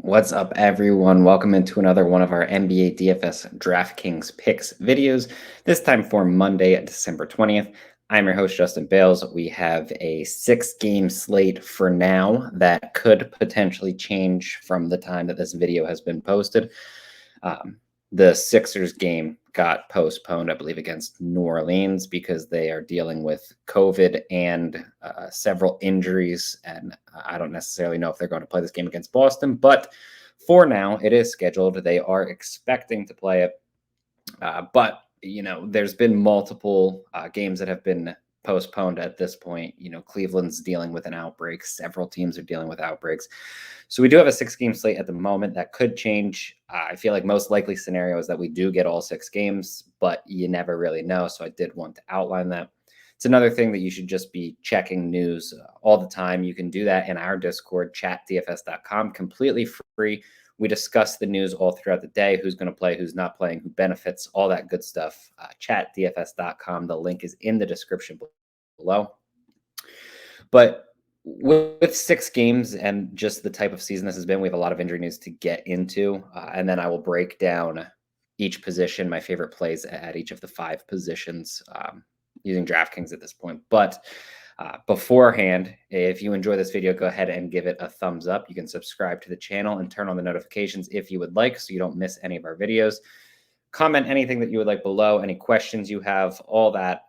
What's up, everyone? Welcome into another one of our NBA DFS DraftKings Picks videos, this time for Monday, December 20th. I'm your host, Justin Bales. We have a 6-game slate for now that could potentially change from the time that this video has been posted. The Sixers game got postponed, I believe, against New Orleans because they are dealing with COVID and several injuries. And I don't necessarily know if they're going to play this game against Boston, but for now, it is scheduled. They are expecting to play it. But, there's been multiple games that have been postponed at this point. Cleveland's dealing with an outbreak. Several teams are dealing with outbreaks. So we do have a 6-game slate at the moment that could change. I feel like most likely scenario is that we do get all 6 games, but you never really know. So I did want to outline that. It's another thing that you should just be checking news all the time. You can do that in our Discord, chatdfs.com, completely free. We discuss the news all throughout the day, who's going to play, who's not playing, who benefits, all that good stuff. Chatdfs.com. The link is in the description below. But with 6 games and just the type of season this has been, we have a lot of injury news to get into. And then I will break down each position, my favorite plays at each of the 5 positions using DraftKings at this point. But beforehand, if you enjoy this video, go ahead and give it a thumbs up. You can subscribe to the channel and turn on the notifications if you would like, so you don't miss any of our videos. Comment anything that you would like below, any questions you have, all that.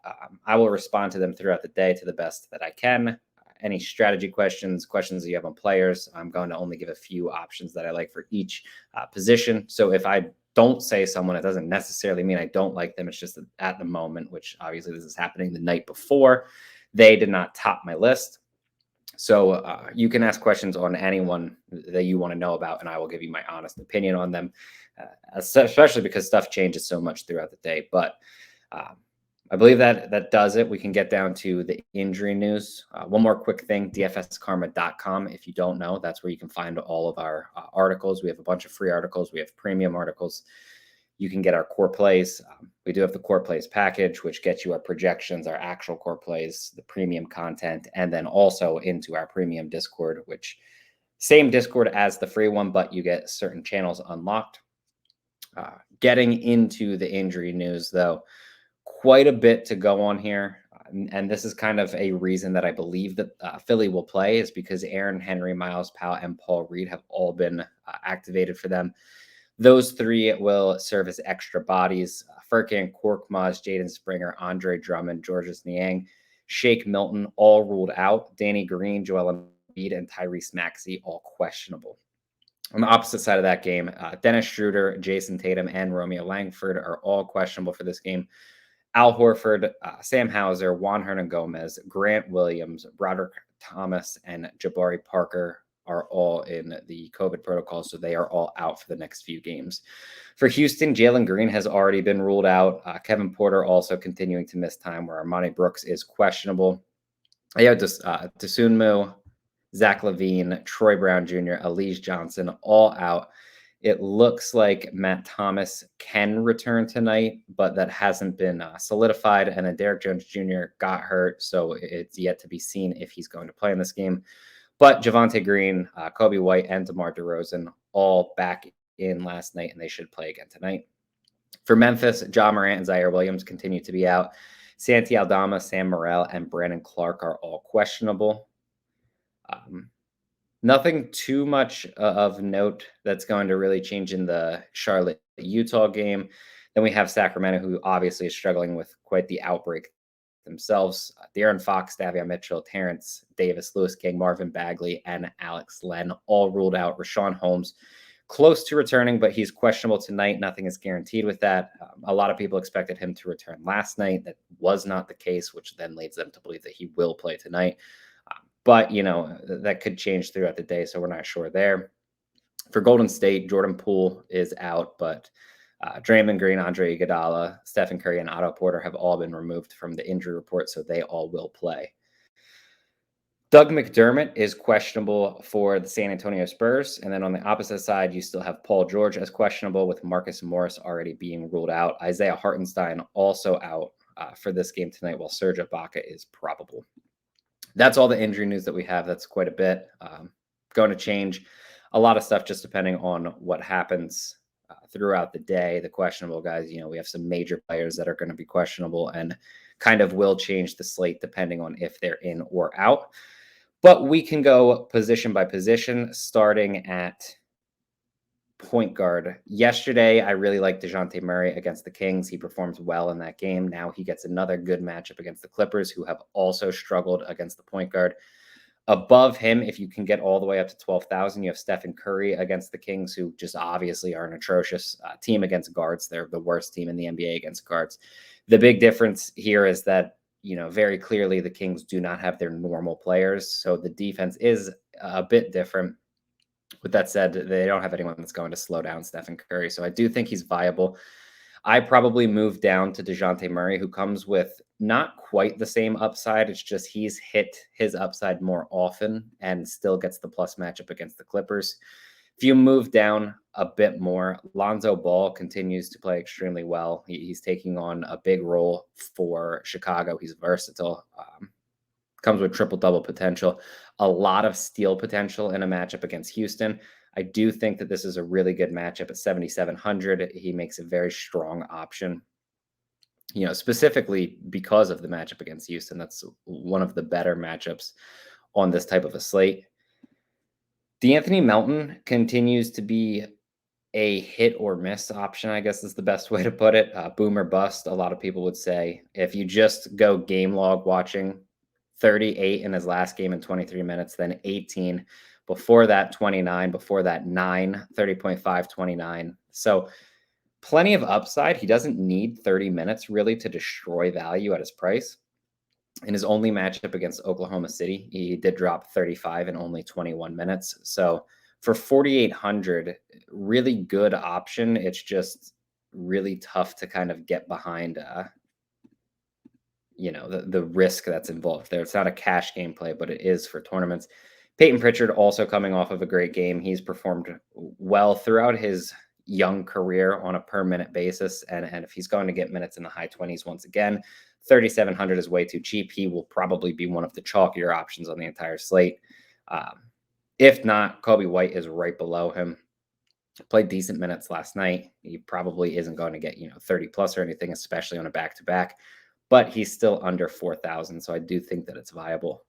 I will respond to them throughout the day to the best that I can. Any strategy questions that you have on players, I'm going to only give a few options that I like for each position. So if I don't say someone, it doesn't necessarily mean I don't like them. It's just that at the moment, which obviously this is happening the night before, they did not top my list. So you can ask questions on anyone that you want to know about, and I will give you my honest opinion on them, especially because stuff changes so much throughout the day. But I believe that does it. We can get down to the injury news. One more quick thing, dfskarma.com. If you don't know, that's where you can find all of our articles. We have a bunch of free articles. We have premium articles. You can get our core plays. We do have the core plays package, which gets you our projections, our actual core plays, the premium content, and then also into our premium Discord, which same Discord as the free one, but you get certain channels unlocked. Getting into the injury news, though, quite a bit to go on here. And this is kind of a reason that I believe that Philly will play is because Aaron Henry, Miles Powell, and Paul Reed have all been activated for them. Those 3 will serve as extra bodies. Furkan Korkmaz, Jaden Springer, Andre Drummond, Georges Niang, Shake Milton, all ruled out. Danny Green, Joel Embiid, and Tyrese Maxey, all questionable. On the opposite side of that game, Dennis Schroeder, Jason Tatum, and Romeo Langford are all questionable for this game. Al Horford, Sam Hauser, Juan Hernangomez, Grant Williams, Broderick Thomas, and Jabari Parker are all in the COVID protocol, so they are all out for the next few games. For Houston, Jalen Green has already been ruled out. Kevin Porter also continuing to miss time, where Armani Brooks is questionable. Dosunmu, Zach LaVine, Troy Brown Jr., Elijah Johnson, all out. It looks like Matt Thomas can return tonight, but that hasn't been solidified. And then Derek Jones Jr. got hurt, so it's yet to be seen if he's going to play in this game. But Javonte Green, Kobe White, and DeMar DeRozan all back in last night, and they should play again tonight. For Memphis, Ja Morant and Zaire Williams continue to be out. Santi Aldama, Sam Morrell, and Brandon Clark are all questionable. Nothing too much of note that's going to really change in the Charlotte-Utah game. Then we have Sacramento, who obviously is struggling with quite the outbreak themselves. De'Aaron Fox, Davion Mitchell, Terrence Davis, Lewis King, Marvin Bagley, and Alex Len all ruled out. Rashawn Holmes close to returning, but he's questionable tonight. Nothing is guaranteed with that. A lot of people expected him to return last night. That was not the case, which then leads them to believe that he will play tonight. But, that could change throughout the day, so we're not sure there. For Golden State, Jordan Poole is out, but Draymond Green, Andre Iguodala, Stephen Curry, and Otto Porter have all been removed from the injury report, so they all will play. Doug McDermott is questionable for the San Antonio Spurs. And then on the opposite side, you still have Paul George as questionable, with Marcus Morris already being ruled out. Isaiah Hartenstein also out for this game tonight, while Serge Ibaka is probable. That's all the injury news that we have. That's quite a bit. Going to change. a lot of stuff just depending on what happens throughout the day. The questionable guys, we have some major players that are going to be questionable and kind of will change the slate depending on if they're in or out. But we can go position by position, starting at point guard. Yesterday, I really liked DeJounte Murray against the Kings. He performs well in that game. Now he gets another good matchup against the Clippers, who have also struggled against the point guard. Above him, if you can get all the way up to 12,000, you have Stephen Curry against the Kings, who just obviously are an atrocious team against guards. They're the worst team in the NBA against guards. The big difference here is that, very clearly the Kings do not have their normal players. So the defense is a bit different. With that said, they don't have anyone that's going to slow down Stephen Curry. So I do think he's viable. I probably move down to DeJounte Murray, who comes with not quite the same upside. It's just he's hit his upside more often and still gets the plus matchup against the Clippers. If you move down a bit more, Lonzo Ball continues to play extremely well. He's taking on a big role for Chicago. He's versatile. Comes with triple-double potential, a lot of steal potential in a matchup against Houston. I do think that this is a really good matchup at 7,700. He makes a very strong option, specifically because of the matchup against Houston. That's one of the better matchups on this type of a slate. DeAnthony Melton continues to be a hit or miss option, I guess is the best way to put it. Boom or bust, a lot of people would say. If you just go game log watching, 38 in his last game in 23 minutes, then 18. Before that, 29. Before that, 9, 30.5, 29. So plenty of upside. He doesn't need 30 minutes really to destroy value at his price. In his only matchup against Oklahoma City, he did drop 35 in only 21 minutes. So for 4,800, really good option. It's just really tough to kind of get behind the risk that's involved there. It's not a cash gameplay, but it is for tournaments. Peyton Pritchard also coming off of a great game. He's performed well throughout his young career on a per minute basis. And if he's going to get minutes in the high 20s once again, 3,700 is way too cheap. He will probably be one of the chalkier options on the entire slate. If not, Kobe White is right below him. Played decent minutes last night. He probably isn't going to get 30 plus or anything, especially on a back-to-back. But he's still under 4,000, so I do think that it's viable.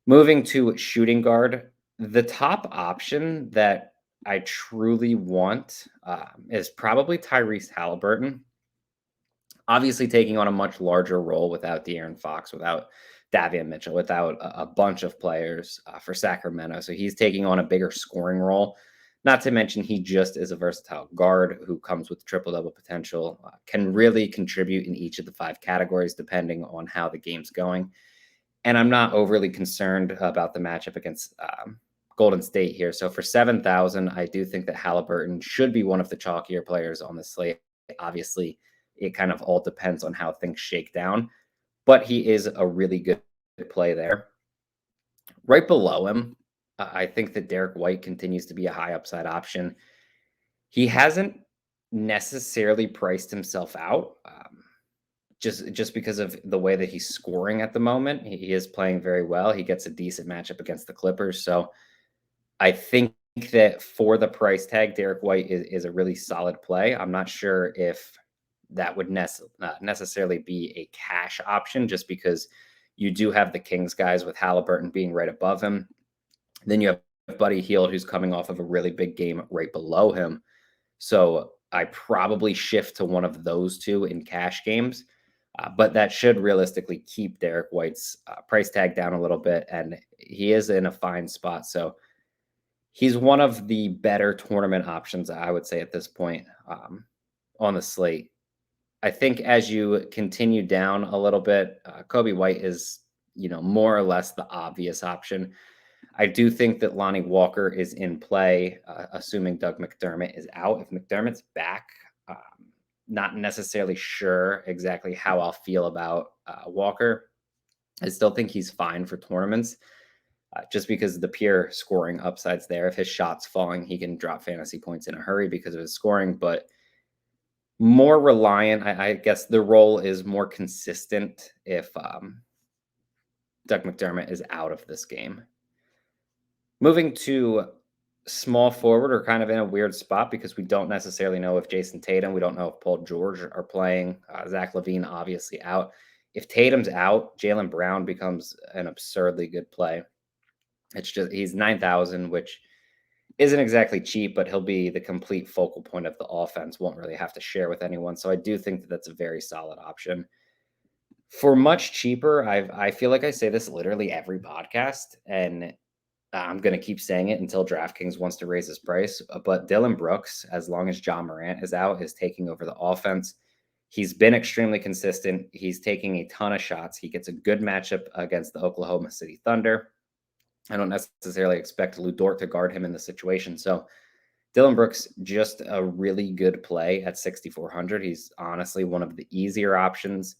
Moving to shooting guard, the top option that I truly want is probably Tyrese Halliburton. Obviously taking on a much larger role without De'Aaron Fox, without Davion Mitchell, without a bunch of players for Sacramento. So he's taking on a bigger scoring role. Not to mention he just is a versatile guard who comes with triple-double potential, can really contribute in each of the 5 categories depending on how the game's going. And I'm not overly concerned about the matchup against Golden State here. So for 7,000, I do think that Halliburton should be one of the chalkier players on the slate. Obviously, it kind of all depends on how things shake down, but he is a really good play there. Right below him, I think that Derek White continues to be a high upside option. He hasn't necessarily priced himself out just because of the way that he's scoring at the moment. He is playing very well. He gets a decent matchup against the Clippers. So I think that for the price tag, Derek White is a really solid play. I'm not sure if that would necessarily be a cash option just because you do have the Kings guys with Halliburton being right above him. Then you have Buddy Hield, who's coming off of a really big game right below him. So I probably shift to one of those two in cash games. But that should realistically keep Derek White's price tag down a little bit. And he is in a fine spot. So he's one of the better tournament options, I would say, at this point on the slate. I think as you continue down a little bit, Kobe White is, more or less the obvious option. I do think that Lonnie Walker is in play, assuming Doug McDermott is out. If McDermott's back, not necessarily sure exactly how I'll feel about Walker. I still think he's fine for tournaments, just because the pure scoring upside's there. If his shot's falling, he can drop fantasy points in a hurry because of his scoring, but more reliant, I guess the role is more consistent if Doug McDermott is out of this game. Moving to small forward are kind of in a weird spot because we don't necessarily know if Jason Tatum, we don't know if Paul George are playing. Zach LaVine obviously out. If Tatum's out, Jaylen Brown becomes an absurdly good play. It's just he's 9,000, which isn't exactly cheap, but he'll be the complete focal point of the offense. Won't really have to share with anyone. So I do think that that's a very solid option. For much cheaper, I feel like I say this literally every podcast, and I'm going to keep saying it until DraftKings wants to raise his price. But Dylan Brooks, as long as John Morant is out, is taking over the offense. He's been extremely consistent. He's taking a ton of shots. He gets a good matchup against the Oklahoma City Thunder. I don't necessarily expect Lou Dort to guard him in the situation. So Dylan Brooks, just a really good play at 6,400. He's honestly one of the easier options.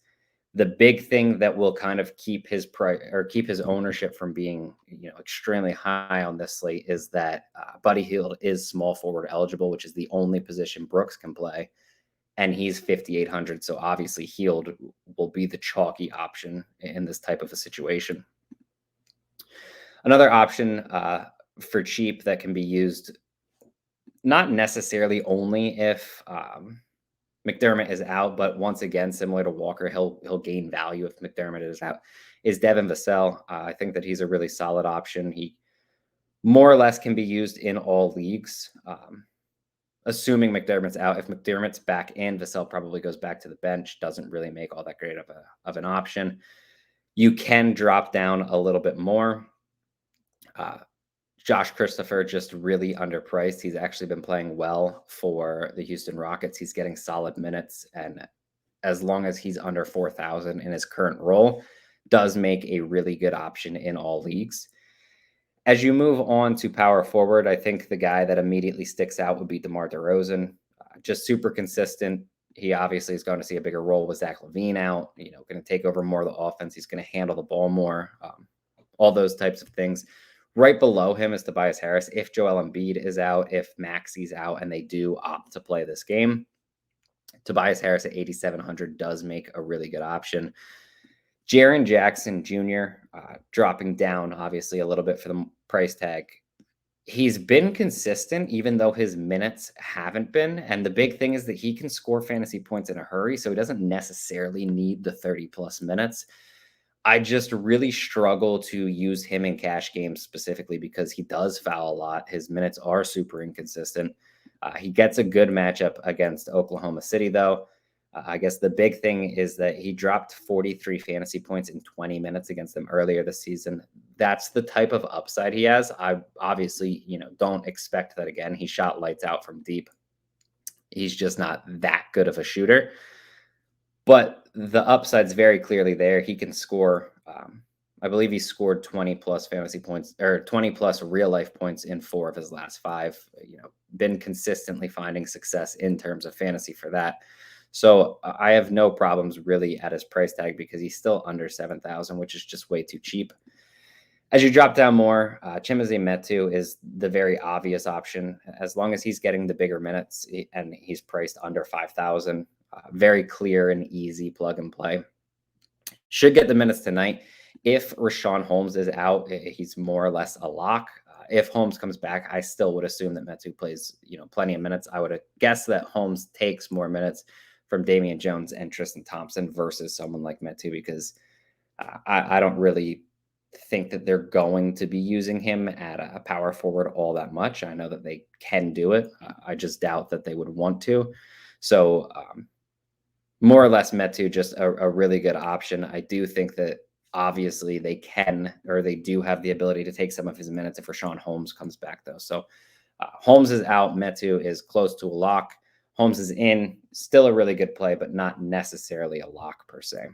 The big thing that will kind of keep his price or keep his ownership from being, extremely high on this slate is that Buddy Hield is small forward eligible, which is the only position Brooks can play, and he's 5,800. So obviously, Hield will be the chalky option in this type of a situation. Another option for cheap that can be used, not necessarily only if McDermott is out, but once again, similar to Walker, he'll gain value if McDermott is out, is Devin Vassell. I think that he's a really solid option. He more or less can be used in all leagues, assuming McDermott's out. If McDermott's back in, Vassell probably goes back to the bench. Doesn't really make all that great of an option. You can drop down a little bit more. Josh Christopher, just really underpriced. He's actually been playing well for the Houston Rockets. He's getting solid minutes, and as long as he's under 4,000 in his current role, does make a really good option in all leagues. As you move on to power forward, I think the guy that immediately sticks out would be DeMar DeRozan. Just super consistent. He obviously is going to see a bigger role with Zach LaVine out, going to take over more of the offense. He's going to handle the ball more, all those types of things. Right below him is Tobias Harris. If Joel Embiid is out, if Maxi's out, and they do opt to play this game, Tobias Harris at 8,700 does make a really good option. Jaren Jackson Jr. Dropping down, obviously, a little bit for the price tag. He's been consistent, even though his minutes haven't been. And the big thing is that he can score fantasy points in a hurry, so he doesn't necessarily need the 30-plus minutes. I just really struggle to use him in cash games specifically because he does foul a lot. His minutes are super inconsistent. He gets a good matchup against Oklahoma City, though. I guess the big thing is that he dropped 43 fantasy points in 20 minutes against them earlier this season. That's the type of upside he has. I obviously, don't expect that again. He shot lights out from deep. He's just not that good of a shooter. But the upside's very clearly there. He can score. I believe he scored 20 plus fantasy points or 20 plus real life points in 4 of his last 5. Been consistently finding success in terms of fantasy for that. So I have no problems really at his price tag because he's still under 7,000, which is just way too cheap. As you drop down more, Chimezie Metu is the very obvious option. As long as he's getting the bigger minutes and he's priced under 5,000, very clear and easy plug and play. Should get the minutes tonight. If Rashawn Holmes is out, he's more or less a lock. If Holmes comes back, I still would assume that Metu plays, plenty of minutes. I would guess that Holmes takes more minutes from Damian Jones and Tristan Thompson versus someone like Metu because I don't really think that they're going to be using him at a power forward all that much. I know that they can do it. I just doubt that they would want to. So more or less Metu, just a really good option. I do think that obviously they can, or they do have the ability to take some of his minutes if Rashawn Holmes comes back though. So Holmes is out. Metu is close to a lock. Holmes is in, still a really good play, but not necessarily a lock per se.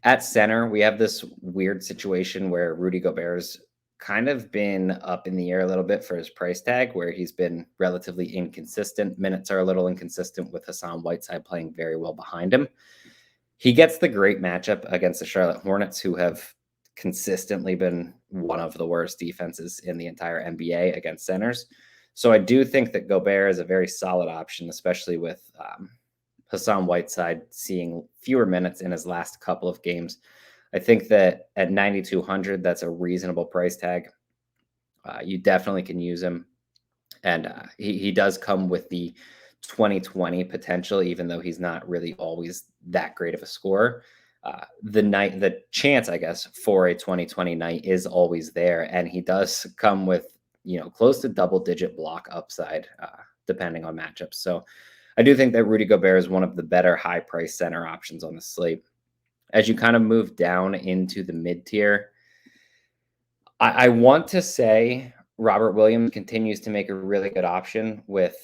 At center, we have this weird situation where Rudy Gobert's kind of been up in the air a little bit for his price tag, where he's been relatively inconsistent. Minutes are a little inconsistent with Hassan Whiteside playing very well behind him. He gets the great matchup against the Charlotte Hornets, who have consistently been one of the worst defenses in the entire NBA against centers. So I do think that Gobert is a very solid option, especially with Hassan Whiteside seeing fewer minutes in his last couple of games. I think that at 9,200, that's a reasonable price tag. You definitely can use him. And he does come with the 2020 potential, even though he's not really always that great of a scorer. The chance, I guess, for a 2020 night is always there, and he does come with close to double-digit block upside, depending on matchups. So I do think that Rudy Gobert is one of the better high-price center options on the slate. As you kind of move down into the mid tier, I want to say Robert Williams continues to make a really good option with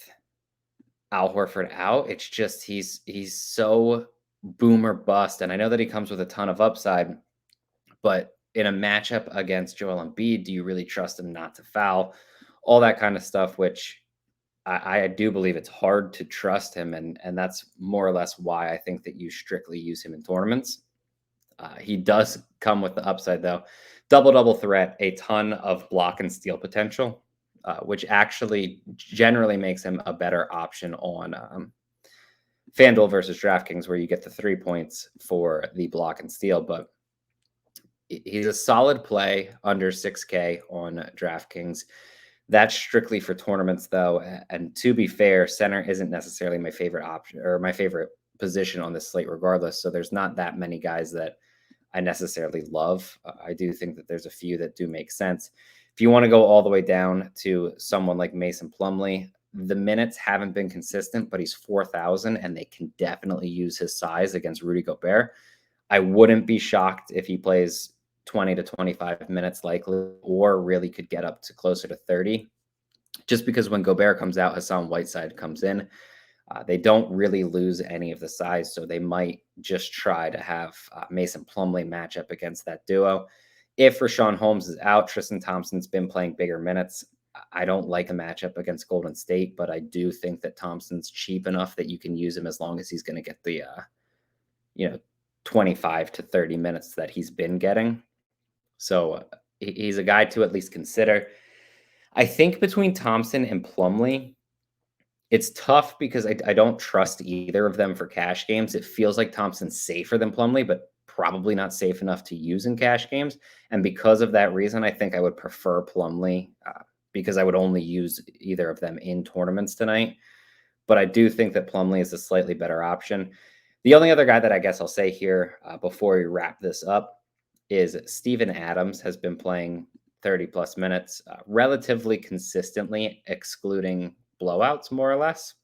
Al Horford out. It's just he's so boom or bust, and I know that he comes with a ton of upside, but in a matchup against Joel Embiid, do you really trust him not to foul? All that kind of stuff, which I do believe it's hard to trust him, and that's more or less why I think that you strictly use him in tournaments. He does come with the upside, though. Double threat, a ton of block and steal potential, which actually generally makes him a better option on FanDuel versus DraftKings, where you get the 3 points for the block and steal. But he's a solid play under 6K on DraftKings. That's strictly for tournaments, though. And to be fair, center isn't necessarily my favorite option or my favorite position on this slate, regardless. So there's not that many guys that I necessarily love. I do think that there's a few that do make sense. If you want to go all the way down to someone like Mason Plumlee, the minutes haven't been consistent, but he's 4,000, and they can definitely use his size against Rudy Gobert. I wouldn't be shocked if he plays 20 to 25 minutes likely, or really could get up to closer to 30, just because when Gobert comes out, Hassan Whiteside comes in. They don't really lose any of the size, so they might just try to have Mason Plumlee match up against that duo. If Rashawn Holmes is out, Tristan Thompson's been playing bigger minutes. I don't like a matchup against Golden State, but I do think that Thompson's cheap enough that you can use him as long as he's going to get the 25 to 30 minutes that he's been getting. So he's a guy to at least consider. I think between Thompson and Plumlee, it's tough because I don't trust either of them for cash games. It feels like Thompson's safer than Plumlee, but probably not safe enough to use in cash games. And because of that reason, I think I would prefer Plumlee because I would only use either of them in tournaments tonight. But I do think that Plumlee is a slightly better option. The only other guy that I guess I'll say here before we wrap this up is Steven Adams has been playing 30 plus minutes relatively consistently, excluding blowouts, more or less.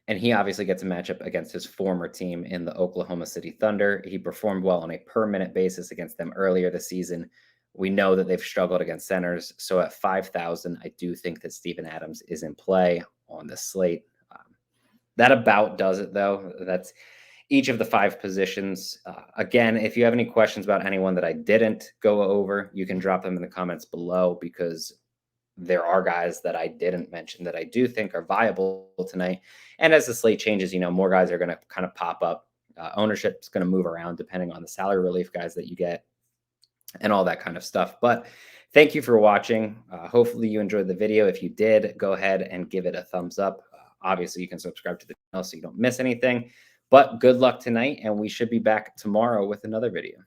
And he obviously gets a matchup against his former team in the Oklahoma City Thunder. He performed well on a per minute basis against them earlier this season. We know that they've struggled against centers. So at 5,000, I do think that Steven Adams is in play on the slate. That about does it, though. That's each of the 5 positions. Again, if you have any questions about anyone that I didn't go over, you can drop them in the comments below, because there are guys that I didn't mention that I do think are viable tonight. And as the slate changes, more guys are going to kind of pop up. Ownership is going to move around depending on the salary relief guys that you get and all that kind of stuff. But thank you for watching. Hopefully you enjoyed the video. If you did, go ahead and give it a thumbs up. Obviously, you can subscribe to the channel so you don't miss anything. But good luck tonight, and we should be back tomorrow with another video.